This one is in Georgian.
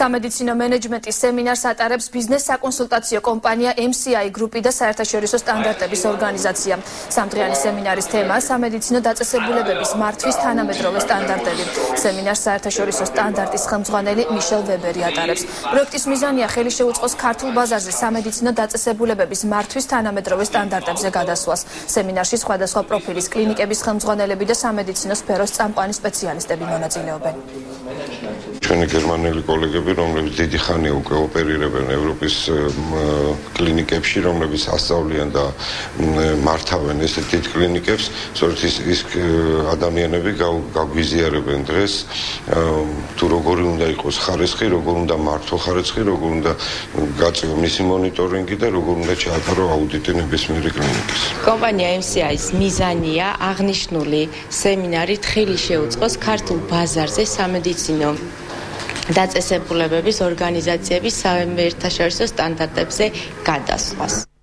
სამედიცინო მენეჯმენტის სემინარს ატარებს ბიზნეს საკონსულტაციო კომპანია MCI Group და საერთაშორისო სტანდარტების ორგანიზაცია. Სამდღიანი სემინარის თემაა სამედიცინო დაწესებულებების მართვის თანამედროვე სტანდარტები. სემინარს საერთაშორისო სტანდარტის ხელმძღვანელი მიშელ ვებერი ატარებს. პროექტის მიზანია ხელი შეუწყოს ქართულ ბაზარზე სამედიცინო დაწესებულებების მართვის თანამედროვე სტანდარტებზე გადასვლას. სემინარში სხვადასხვა პროფილის კლინიკების ხელმძღვანელები და სამედიცინო სფეროს წამყვანი სპეციალისტები მონაწილეობენ. ჩვენი გერმანელი კოლეგები, რომლებიც დიდი ხანია უკვე ოპერირებენ ევროპის კლინიკებში, რომლებიც ასწავლიან და მართავენ ეს დიდ კლინიკებს, სწორედ ის ადამიანები გაგვიზიარებენ დღეს, თუ როგორი უნდა იყოს ხარისხი, როგორ უნდა მართო ხარისხი, როგორ უნდა გაწევო მისი მონიტორინგი და როგორ უნდა ჩაატარო აუდიტი ნებისმიერი კლინიკის. კომპანია MCI-ის მიზანია აღნიშნული სემინარით ხელი შეუწყოს ქართულ ბაზარზე სამედიცინო დაწესებულებების ორგანიზაციების საერთაშორისო სტანდარტებზე გადასვლას.